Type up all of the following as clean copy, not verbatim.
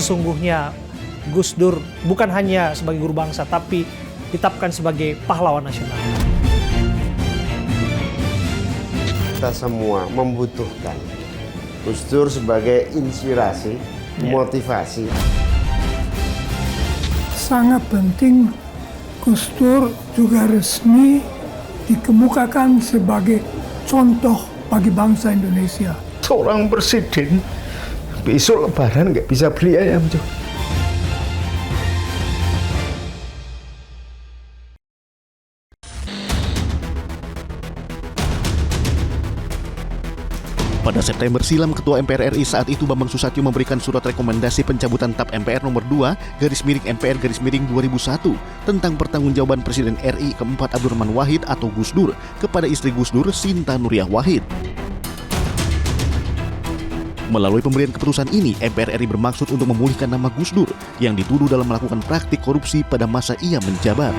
sesungguhnya Gus Dur bukan hanya sebagai guru bangsa, tapi ditetapkan sebagai pahlawan nasional. Kita semua membutuhkan Gus Dur sebagai inspirasi, motivasi. Sangat penting Gus Dur juga resmi dikemukakan sebagai contoh bagi bangsa Indonesia. Seorang presiden besok lebaran nggak bisa beli ayam, Jo. Pada September silam, Ketua MPR RI saat itu Bambang Susatyo memberikan surat rekomendasi pencabutan TAP MPR nomor 2/MPR-2001 tentang pertanggungjawaban Presiden RI keempat Abdurrahman Wahid atau Gus Dur kepada istri Gus Dur, Sinta Nuriyah Wahid. Melalui pemberian keputusan ini, MPR RI bermaksud untuk memulihkan nama Gus Dur yang dituduh dalam melakukan praktik korupsi pada masa ia menjabat.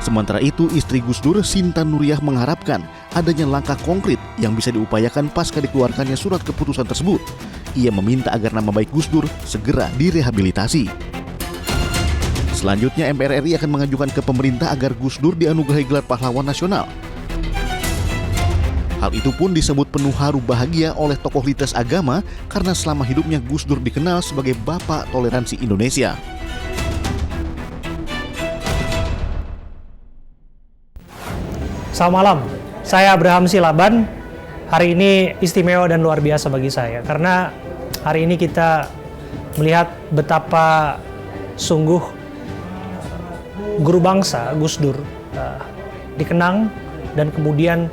Sementara itu, istri Gus Dur, Sinta Nuriyah, mengharapkan adanya langkah konkret yang bisa diupayakan pasca dikeluarkannya surat keputusan tersebut. Ia meminta agar nama baik Gus Dur segera direhabilitasi. Selanjutnya, MPR RI akan mengajukan ke pemerintah agar Gus Dur dianugerahi gelar pahlawan nasional. Hal itu pun disebut penuh haru bahagia oleh tokoh lintas agama karena selama hidupnya Gus Dur dikenal sebagai Bapak Toleransi Indonesia. Selamat malam, saya Abraham Silaban. Hari ini istimewa dan luar biasa bagi saya karena hari ini kita melihat betapa sungguh guru bangsa Gus Dur dikenang dan kemudian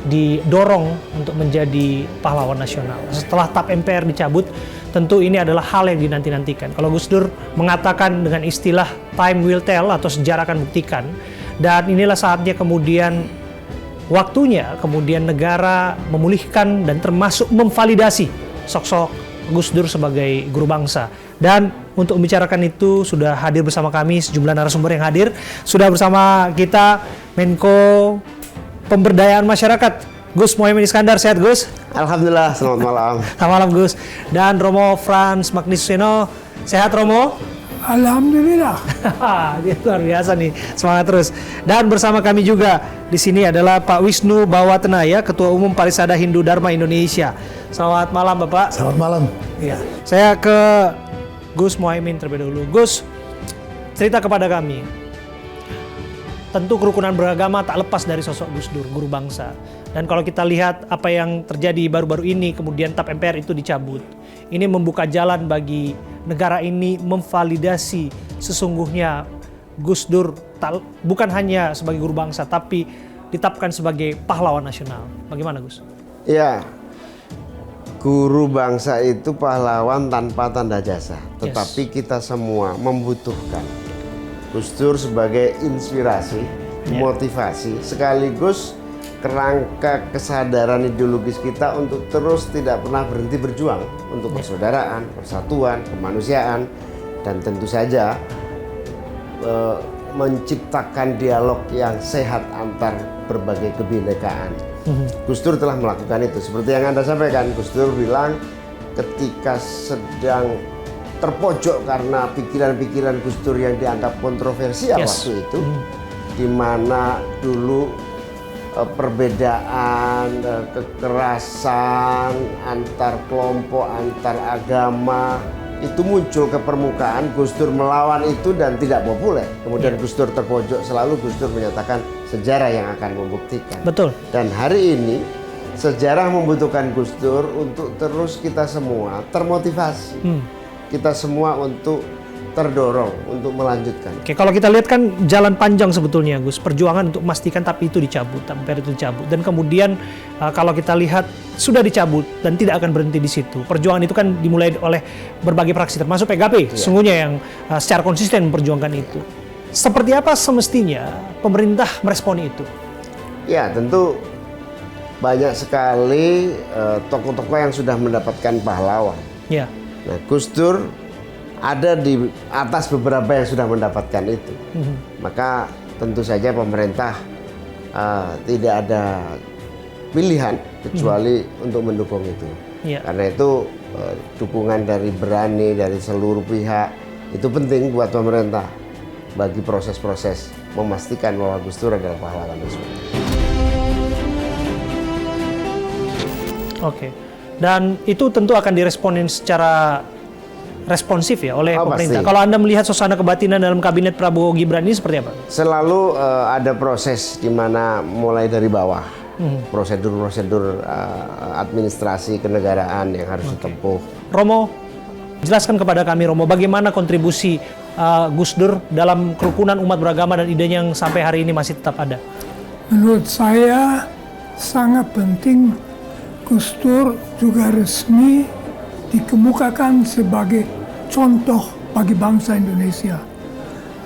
didorong untuk menjadi pahlawan nasional. Setelah TAP MPR dicabut, tentu ini adalah hal yang dinanti-nantikan. Kalau Gus Dur mengatakan dengan istilah time will tell atau sejarah akan buktikan, dan inilah saatnya kemudian waktunya kemudian negara memulihkan dan termasuk memvalidasi sosok Gus Dur sebagai guru bangsa. Dan untuk membicarakan itu sudah hadir bersama kami sejumlah narasumber yang hadir. Sudah bersama kita Menko Pemberdayaan Masyarakat Gus Muhaimin Iskandar. Sehat, Gus? Alhamdulillah, selamat malam. Selamat malam, Gus. Dan Romo Frans Magniseno. Sehat, Romo? Alhamdulillah. Dia luar biasa nih, semangat terus. Dan bersama kami juga di sini adalah Pak Wisnu Bawatenaya, Ketua Umum Parisada Hindu Dharma Indonesia. Selamat malam, Bapak. Selamat malam. Iya. Saya ke Gus Muhaimin terlebih dahulu. Gus, cerita kepada kami. Tentu kerukunan beragama tak lepas dari sosok Gus Dur, guru bangsa. Dan kalau kita lihat apa yang terjadi baru-baru ini, kemudian TAP MPR itu dicabut. Ini membuka jalan bagi negara ini memvalidasi sesungguhnya Gus Dur bukan hanya sebagai guru bangsa, tapi ditetapkan sebagai pahlawan nasional. Bagaimana, Gus? Ya, guru bangsa itu pahlawan tanpa tanda jasa. Tetapi kita semua membutuhkan Gus Dur sebagai inspirasi, motivasi, sekaligus kerangka kesadaran ideologis kita untuk terus tidak pernah berhenti berjuang untuk persaudaraan, persatuan, kemanusiaan, dan tentu saja menciptakan dialog yang sehat antar berbagai kebinekaan. Gus Dur telah melakukan itu. Seperti yang Anda sampaikan, Gus Dur bilang ketika sedang terpojok karena pikiran-pikiran Gus Dur yang dianggap kontroversial waktu itu, di mana dulu perbedaan, kekerasan antar kelompok, antar agama itu muncul ke permukaan. Gus Dur melawan itu dan tidak populer. Kemudian Gus Dur terpojok, selalu Gus Dur menyatakan sejarah yang akan membuktikan. Betul. Dan hari ini sejarah membutuhkan Gus Dur untuk terus kita semua termotivasi. Kita semua untuk terdorong untuk melanjutkan. Oke, kalau kita lihat kan jalan panjang sebetulnya, Gus, perjuangan untuk memastikan tapi itu dicabut, MPR itu dicabut, dan kemudian kalau kita lihat sudah dicabut dan tidak akan berhenti di situ. Perjuangan itu kan dimulai oleh berbagai fraksi, termasuk PKB, sesungguhnya yang secara konsisten memperjuangkan itu. Seperti apa semestinya pemerintah meresponi itu? Ya, tentu banyak sekali tokoh-tokoh yang sudah mendapatkan pahlawan. Ya. Nah, Gus Dur ada di atas beberapa yang sudah mendapatkan itu. Maka tentu saja pemerintah tidak ada pilihan kecuali untuk mendukung itu. Iya. Karena itu dukungan dari berani dari seluruh pihak itu penting buat pemerintah bagi proses-proses memastikan bahwa Gus Dur adalah pahlawan tersebut. Oke. Dan itu tentu akan diresponin secara responsif ya oleh pemerintah. Pasti. Kalau Anda melihat suasana kebatinan dalam kabinet Prabowo Gibran ini seperti apa? Selalu ada proses di mana mulai dari bawah, prosedur-prosedur administrasi kenegaraan yang harus ditempuh. Romo, jelaskan kepada kami Romo, bagaimana kontribusi Gus Dur dalam kerukunan umat beragama dan idenya yang sampai hari ini masih tetap ada? Menurut saya sangat penting Gus Dur juga resmi dikemukakan sebagai contoh bagi bangsa Indonesia.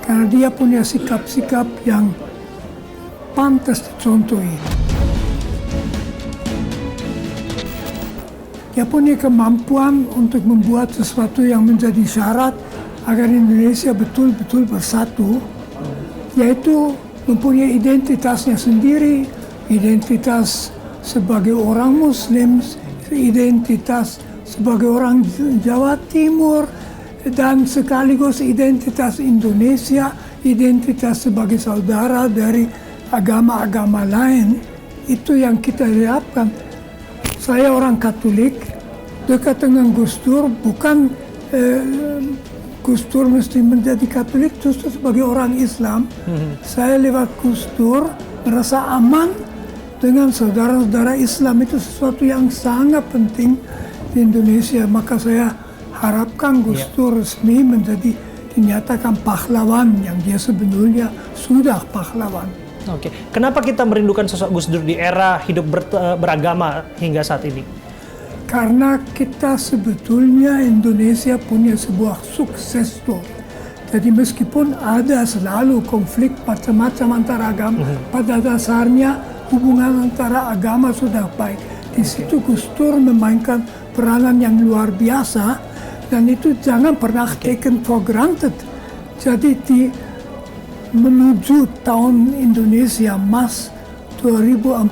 Karena dia punya sikap-sikap yang pantas dicontohi. Dia punya kemampuan untuk membuat sesuatu yang menjadi syarat agar Indonesia betul-betul bersatu, yaitu mempunyai identitasnya sendiri, identitas sebagai orang Muslim, identitas sebagai orang Jawa Timur, dan sekaligus identitas Indonesia, identitas sebagai saudara dari agama-agama lain. Itu yang kita harapkan. Saya orang Katolik, dekat dengan Gus Dur, bukan Gus Dur mesti menjadi Katolik, justru sebagai orang Islam. Saya lewat Gus Dur merasa aman dengan saudara-saudara Islam. Itu sesuatu yang sangat penting di Indonesia. Maka saya harapkan Gus Dur resmi menjadi dinyatakan pahlawan yang dia sebetulnya sudah pahlawan. Oke, kenapa kita merindukan sosok Gus Dur di era hidup beragama hingga saat ini? Karena kita sebetulnya Indonesia punya sebuah sukses story. Jadi meskipun ada selalu konflik macam-macam antara agama, pada dasarnya hubungan antara agama sudah baik. Di situ Gus Dur memainkan peranan yang luar biasa dan itu jangan pernah taken for granted. Jadi di menuju tahun Indonesia Emas 2045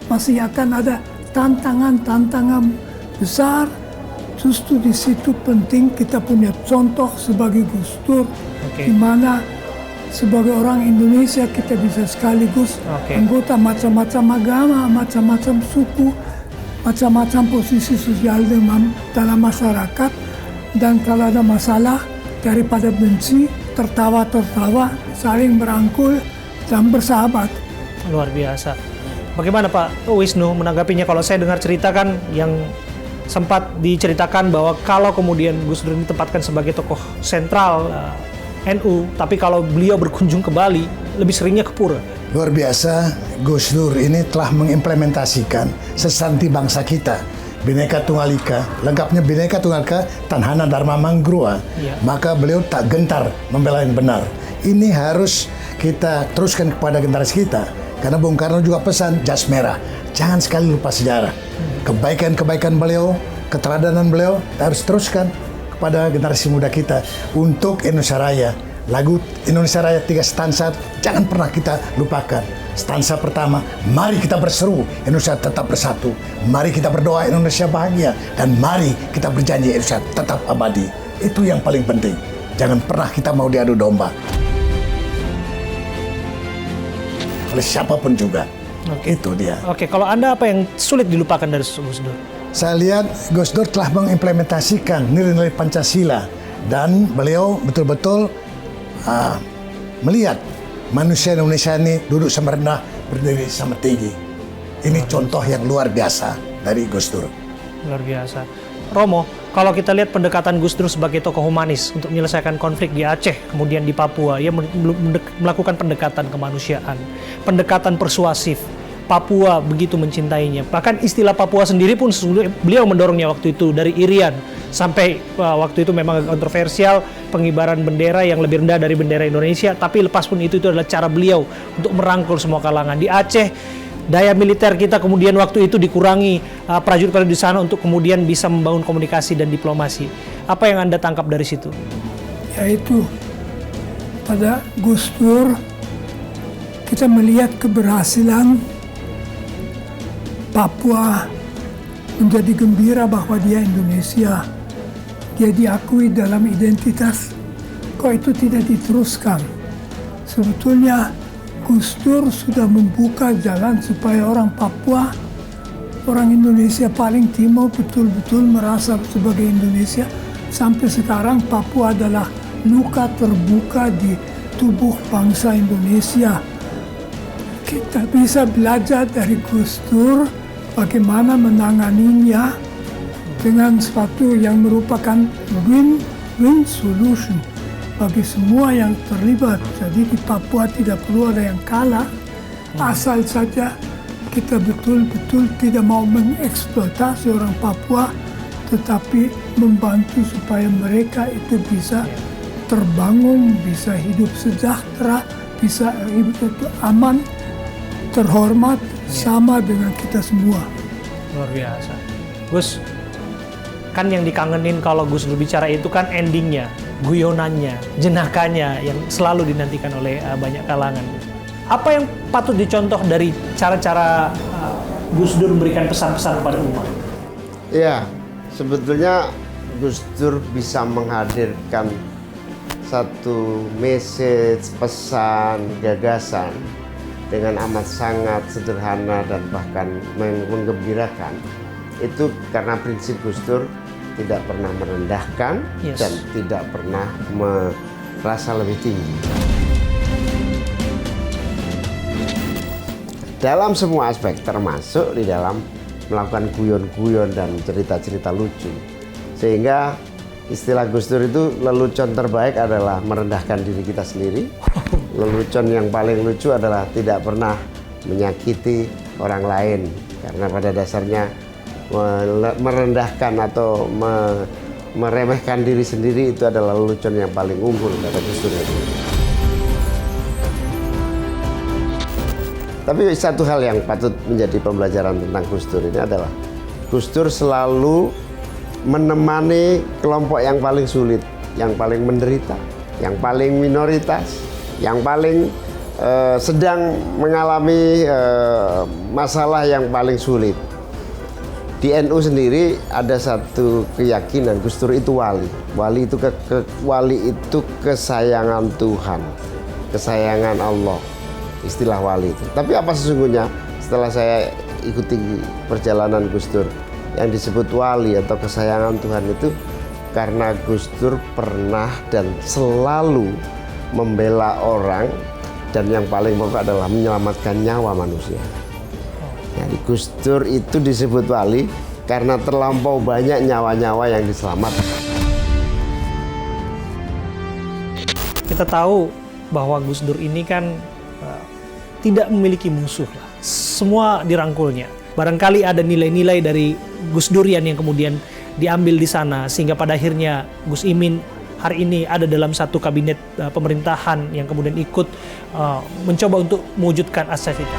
masih akan ada tantangan-tantangan besar. Justru di situ penting kita punya contoh sebagai Gus Dur, di mana sebagai orang Indonesia kita bisa sekaligus anggota macam-macam agama, macam-macam suku, macam-macam posisi sosial dalam masyarakat, dan kalau ada masalah daripada benci, tertawa-tertawa, saling merangkul dan bersahabat. Luar biasa. Bagaimana Pak Wisnu menanggapinya? Kalau saya dengar cerita kan yang sempat diceritakan bahwa kalau kemudian Gus Dur ditempatkan sebagai tokoh sentral NU, tapi kalau beliau berkunjung ke Bali, lebih seringnya ke Pura. Luar biasa, Gus Dur ini telah mengimplementasikan sesanti bangsa kita. Bhinneka Tunggal Ika, lengkapnya Bhinneka Tunggal Ika, Tanhana Dharma Mangrua. Maka beliau tak gentar membela yang benar. Ini harus kita teruskan kepada generasi kita. Karena Bung Karno juga pesan, jas merah, jangan sekali lupa sejarah. Kebaikan-kebaikan beliau, keteladanan beliau, kita harus teruskan kepada generasi muda kita untuk Indonesia Raya. Lagu Indonesia Raya 3 stansa, jangan pernah kita lupakan. Stansa pertama, mari kita berseru Indonesia tetap bersatu. Mari kita berdoa Indonesia bahagia. Dan mari kita berjanji Indonesia tetap abadi. Itu yang paling penting. Jangan pernah kita mau diadu domba oleh siapapun juga. Itu dia. Oke, kalau Anda apa yang sulit dilupakan dari Gus Dur? Saya lihat Gus Dur telah mengimplementasikan nilai-nilai Pancasila. Dan beliau betul-betul melihat manusia Indonesia ini duduk sama rendah, berdiri sama tinggi. Ini contoh yang luar biasa dari Gus Dur. Luar biasa. Romo, kalau kita lihat pendekatan Gus Dur sebagai tokoh humanis untuk menyelesaikan konflik di Aceh, kemudian di Papua, ia melakukan pendekatan kemanusiaan, pendekatan persuasif. Papua begitu mencintainya. Bahkan istilah Papua sendiri pun beliau mendorongnya waktu itu dari Irian. Sampai waktu itu memang kontroversial pengibaran bendera yang lebih rendah dari bendera Indonesia. Tapi lepas pun itu adalah cara beliau untuk merangkul semua kalangan. Di Aceh, daya militer kita kemudian waktu itu dikurangi prajurit-prajurit di sana untuk kemudian bisa membangun komunikasi dan diplomasi. Apa yang Anda tangkap dari situ? Yaitu pada Gus Dur kita melihat keberhasilan Papua menjadi gembira bahwa dia Indonesia. Dia diakui dalam identitas. Kok itu tidak diteruskan? Sebetulnya Gus Dur sudah membuka jalan supaya orang Papua, orang Indonesia paling timur betul-betul merasa sebagai Indonesia. Sampai sekarang Papua adalah luka terbuka di tubuh bangsa Indonesia. Kita bisa belajar dari Gus Dur bagaimana menanganinya dengan suatu yang merupakan win-win solution bagi semua yang terlibat. Jadi di Papua tidak perlu ada yang kalah, asal saja kita betul-betul tidak mau mengeksploitasi orang Papua, tetapi membantu supaya mereka itu bisa terbangun, bisa hidup sejahtera, bisa hidup itu aman, terhormat, sama dengan kita semua. Luar biasa. Gus, kan yang dikangenin kalau Gus Dur bicara itu kan endingnya, guyonannya, jenakanya yang selalu dinantikan oleh banyak kalangan. Apa yang patut dicontoh dari cara-cara Gus Dur memberikan pesan-pesan kepada umat? Ya, sebetulnya Gus Dur bisa menghadirkan satu message, pesan, gagasan dengan amat sangat sederhana dan bahkan menggembirakan. Itu karena prinsip Gus Dur tidak pernah merendahkan dan tidak pernah merasa lebih tinggi. Dalam semua aspek, termasuk di dalam melakukan guyon-guyon dan cerita-cerita lucu. Sehingga istilah Gus Dur itu lelucon terbaik adalah merendahkan diri kita sendiri. Lelucon yang paling lucu adalah tidak pernah menyakiti orang lain. Karena pada dasarnya merendahkan atau meremehkan diri sendiri itu adalah lelucon yang paling unggul kata Gus Dur. Tapi satu hal yang patut menjadi pembelajaran tentang Gus Dur ini adalah Gus Dur selalu menemani kelompok yang paling sulit, yang paling menderita, yang paling minoritas, yang paling sedang mengalami masalah yang paling sulit. Di NU sendiri ada satu keyakinan Gus Dur itu wali. Wali itu kesayangan Tuhan, kesayangan Allah. Istilah wali itu. Tapi apa sesungguhnya setelah saya ikuti perjalanan Gus Dur, yang disebut wali atau kesayangan Tuhan itu karena Gus Dur pernah dan selalu membela orang, dan yang paling pokok adalah menyelamatkan nyawa manusia. Jadi Gus Dur itu disebut wali karena terlampau banyak nyawa-nyawa yang diselamatkan. Kita tahu bahwa Gus Dur ini kan tidak memiliki musuh lah. Semua dirangkulnya. Barangkali ada nilai-nilai dari Gus Durian yang kemudian diambil di sana sehingga pada akhirnya Gus Imin hari ini ada dalam satu kabinet pemerintahan yang kemudian ikut mencoba untuk mewujudkan asas itu.